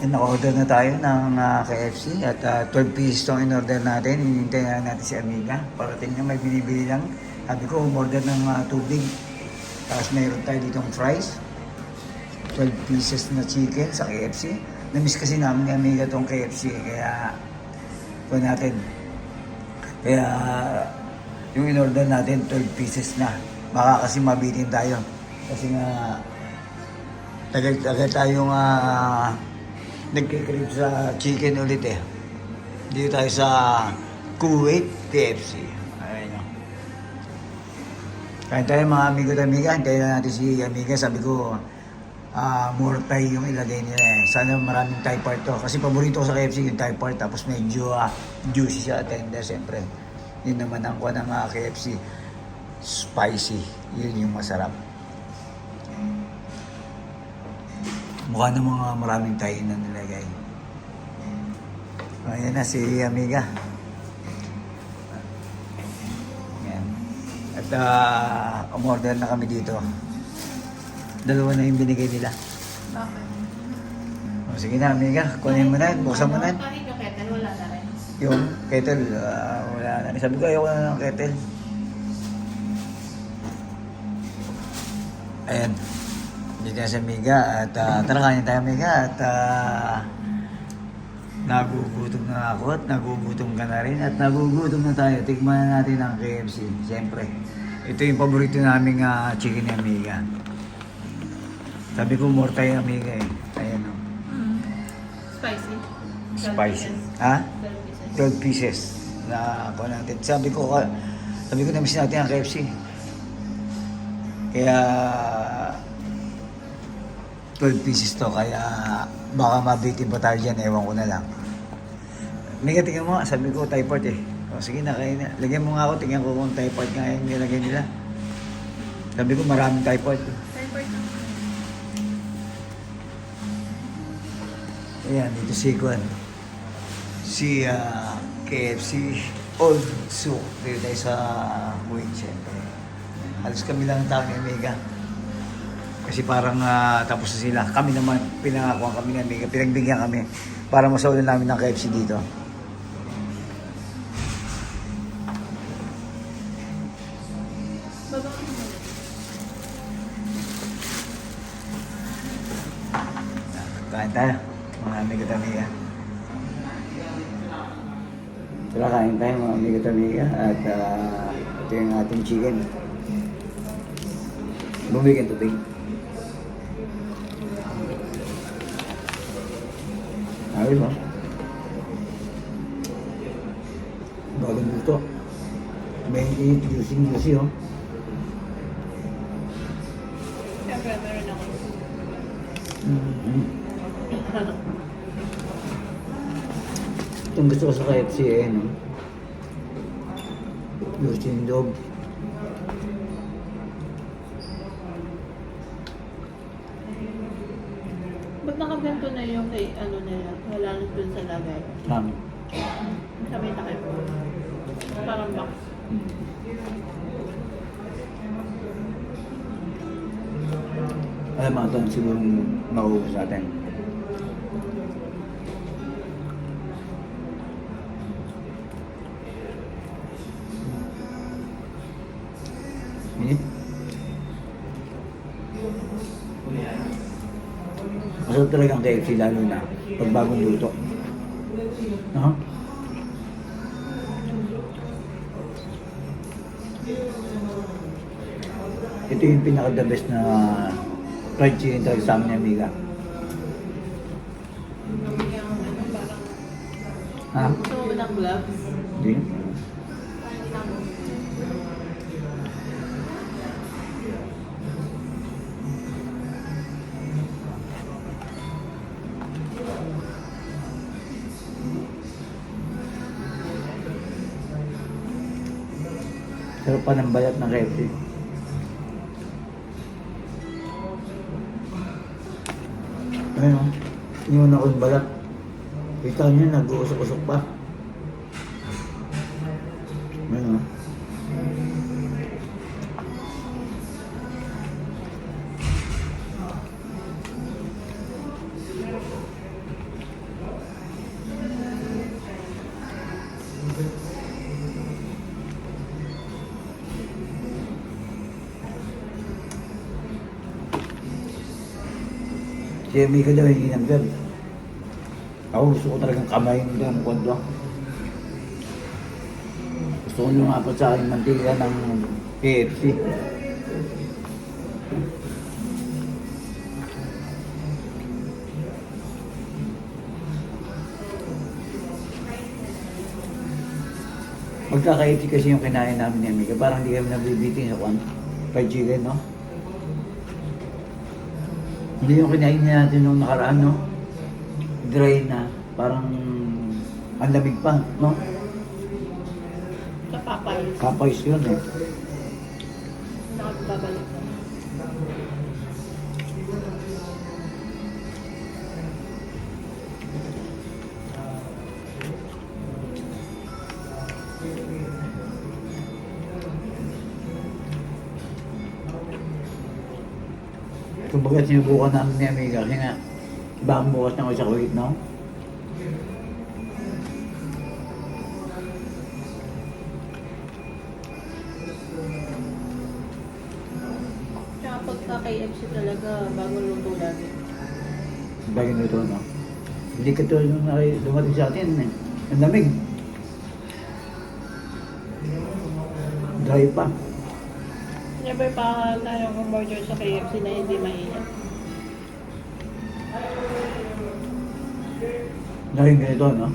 Naka-order na tayo ng KFC at 12 pieces itong in-order natin. Hinintayin na natin si Amiga. Parating niya, may binibili lang. Sabi ko, umorder ng tubig. Tapos mayroon tayo ditong fries. 12 pieces na chicken sa KFC. Namiss kasi namin ni Amiga itong KFC. Kaya, ito natin. Kaya, yung in-order natin, 12 pieces na. Baka kasi mabitin tayo. Kasi nga, tagal tayong nagkikrib sa chicken ulit eh. Dito tayo sa Kuwait KFC. Ayun o. Kain tayo mga amigo at amiga. Hintayin na natin si Amiga. Sabi ko, more Thai yung ilagay nila eh. Sana maraming Thai part to. Kasi paborito ko sa KFC yung Thai part. Tapos medyo juicy siya, tender siyempre. Yun naman ang kuha ng KFC. Spicy. Yun yung masarap. Mukha ng mga maraming tayo na nilagay. Ayan na si Amiga. Ayan. At umorder na kami dito. Dalawa na yung binigay nila. Bakit? O, sige na Amiga, kunin mo na, buksan mo na. Kahit yung kettle, wala na rin. Yung kettle, wala na. Sabi ko ayoko na ng kettle. Ayan. Dito na si Amiga at tara kanin tayo Amiga at nagugutom na ako at nagugutom ka na rin at nagugutom na tayo. Tikman na natin ang KFC. Siyempre, ito yung paborito naming chicken ni Amiga. Sabi ko more tayo Amiga eh. Ayan o. Spicy. Spicy. 12 Ha? pieces. 12 pieces na ako natin. Sabi ko na-miss natin ang KFC. Kaya 12 pieces to, kaya baka mabitin pa tayo dyan, ewan ko na lang. Amiga, tingnan mo, sabi ko, Thai part eh. O, sige na, kayo na. Lagyan mo nga ako, tingnan ko kung Thai part nga yung nilagay nila. Sabi ko, maraming Thai part. Thai part lang. Ayan, dito si Kwan. Si KFC Old Souk. Dito tayo sa Kuwait, syempre. Halos kami lang ang tao ni Amiga. Kasi parang tapos na sila. Kami naman, pinangakuan kami ng Amiga. Pinagbigyan kami para masawalan namin ng KFC dito. Babang mo na. Kain tayo, mga Amiga at Amiga. Tara, kain tayo mga Amiga at Amiga. At ito yung ating chicken. Bumigyan tubig. Ayos ba? Bagong luto. May juicy oh. Siyempre, meron ako. Itong gusto ko sa KFC eh, no? Juicy yung loob. Ba't nakaganto na yung kay ano nila? Wala na dun sa lagay. Sabay na kayo. Parang box. Alam mo, ito siguro mauubos natin. Masarap talaga ang KFC lalo na pag bagong luto. Ito yung pinaka-the best na fried chicken talaga sa amin ni Amiga. Ha? Gusto mo ba ng gloves? Hindi? Sarap pa ng balat ng KFC. Ayun o. Iyon ako yung balat. Kita nyo, nag-uusok-usok pa. Ayun o. Si Amiga daw, hindi nandun. Ako gusto ko talagang kamayin doon ang kwento. Gusto ko lumapat sa aking mantika ng KFC. Magkaka-KFC kasi yung kinain namin ni Amiga. Parang hindi kami nabibitin sa kwan. Fried chicken, no? Hindi yung kinain natin nung nakaraan, no? Dry na. Parang ang lamig pa, no? Sa Papay. Kapayos yun eh. Nakababalik na. Kumbaga sinubukan namin ni Amiga kasi nga baka bukas na ako sa Kuwait, no? Tsaka pagka KFC talaga, bago luto lagi. Bagay nito, no? Hindi ka tulad nung dumating sa atin eh. Ang lamig. Dry pa. Never pa tayong umorder sa KFC na hindi mainit. Naging ganito, no?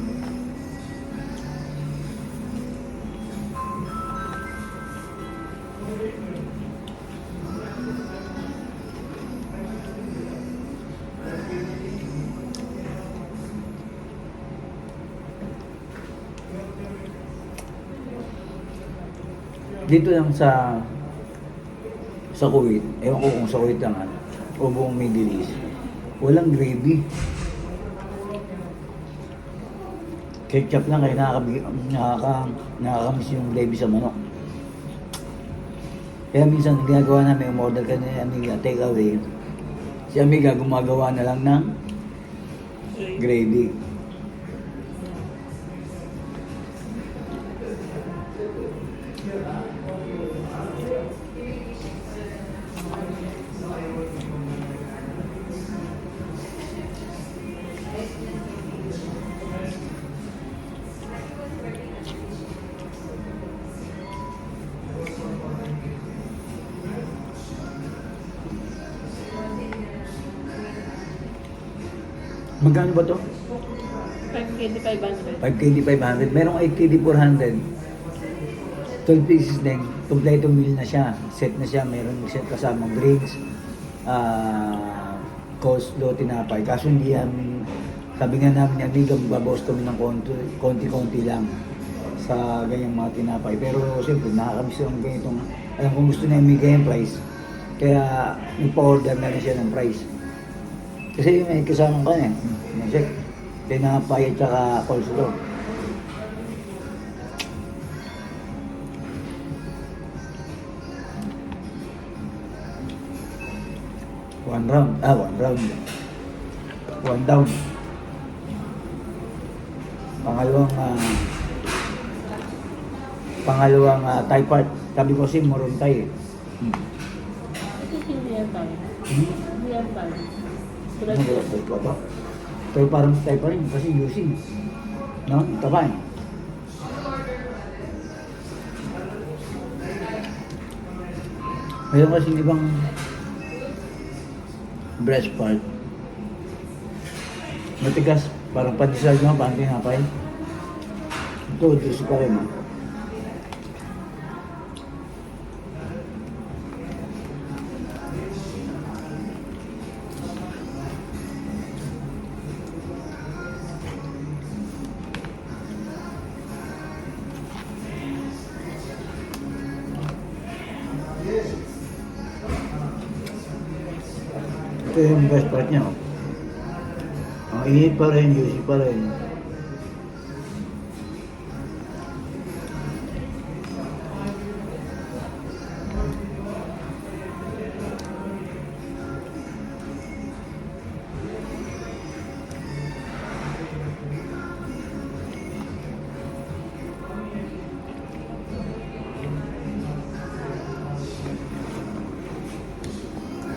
Dito lang sa Kuwait, ewan ko kung sa Kuwait lang o buong Middle East, walang gravy. Ketchup lang kaya nakakamiss yung gravy sa manok. Kaya minsan ginagawa namin, umorder ka ni Amiga, take away. Si Amiga gumagawa na lang ng gravy. Magkano ba to? 5KD 500. 5KD 500. Merong 8KD 400. 12 pieces din. Kompleto meal na siya. Set na siya. Meron set kasamang drinks. Coleslaw, tinapay. Kaso hindi yan, sabi nga namin ni Amiga, magbabawas kami ng konti-konti lang sa ganyang mga tinapay. Pero siyempre, nakakamiss lang ganitong, alam kung gusto na Amiga yung price. Kaya nagpa-order na rin siya ng price. Kasi may kasamang ka eh. Check. Tinapay at saka coleslaw. One round. One down. Pangalawang Thai part. Sabi ko kasi moron Thai eh. Ito hindi yan tayo. Hindi yan tayo. Tulad Ano ko. ba ito? Pero parang Thai pa rin kasi using. No? Taba eh. Mayroon kasi ibang breast part. Matigas, parang pandesal no, parang tinapay. Ito, juicy pa rin. Ito yung best part niya. Ang init pa rin, juicy pa rin.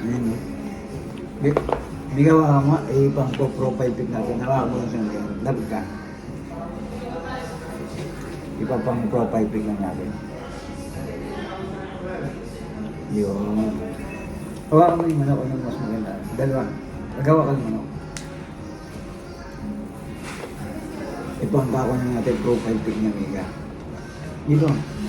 Yun, no? May gawa mo, pang profile pic natin. Hawakan mo lang siya ngayon. Labot ka. Pang profile pic lang natin. Yun. Hawakan mo yung manok. Anong mas maganda? Dalawa. Nagawa ka ng manok. Ipangka ko na natin profile pic niya, Mika. Dito. Laki.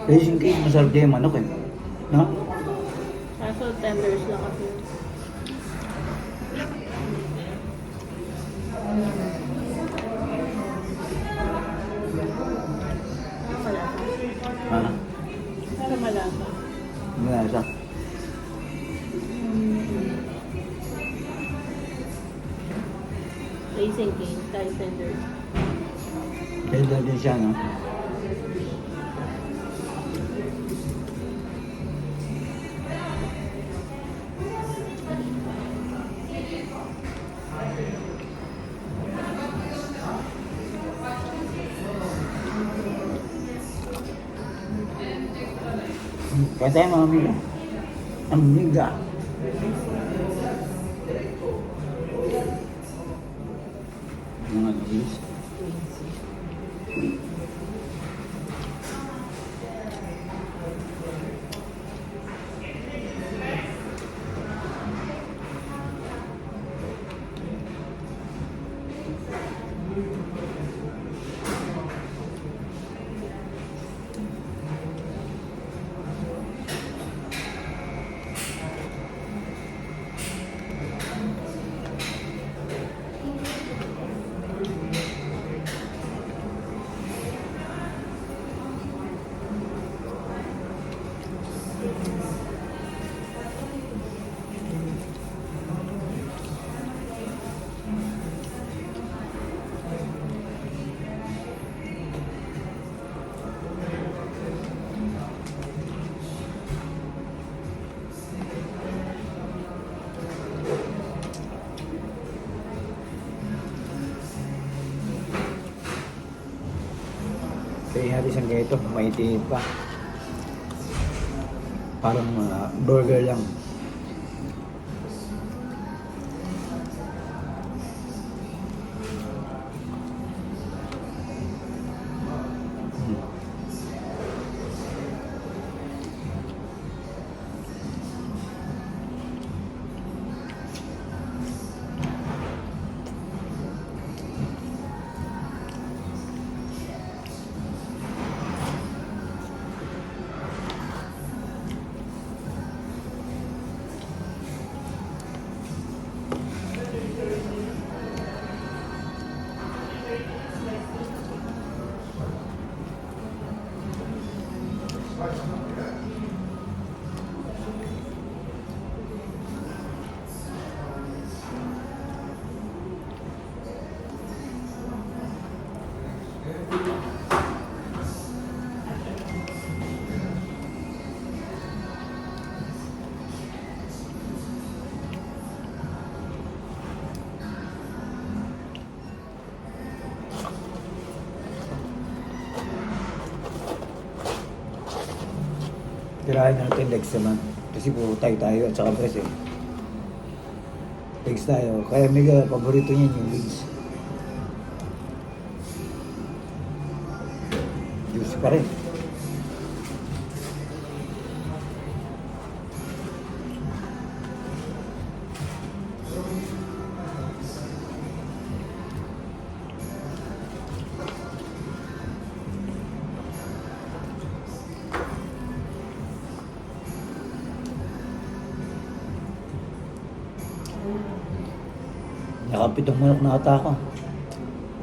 Racing cake, masarap din yung manok eh. No? Kaso tenders lang kasi. Malasa. Ha? Pero malasa. Malasa. Racing cane, Thai tenders. Kaya din siya, no? Kaya tayo mga amiga. Amiga. Mga nabis. Kaya natin isang ganito, maitinit pa. Parang burger lang. Tirahin natin legs naman. Kasi puro tayo at saka press eh. Legs tayo. Kaya mega paborito niya yung legs. Juice pa rin. Nakapitong manok na ata ako.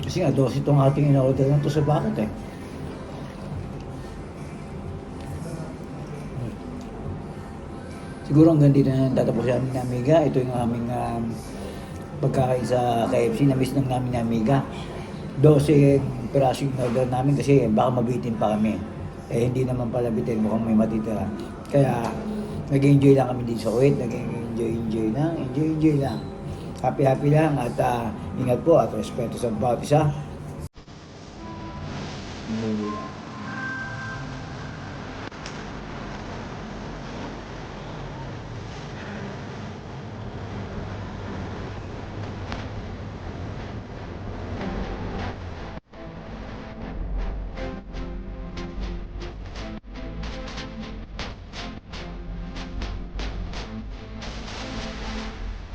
Kasi nga, 12 itong ating in-order na ito sa bakit eh. Siguro hanggang dito na tatapos namin na Amiga. Ito yung aming pagkakain sa KFC. Na-miss lang namin na Amiga. 12 piraso yung order namin kasi baka mabitin pa kami. Eh hindi naman pala bitin, mukhang may matitira. Kaya nag-enjoy lang kami dito sa Kuwait, nag-enjoy lang. Happy lang at ingat po at respeto sa bawat isa.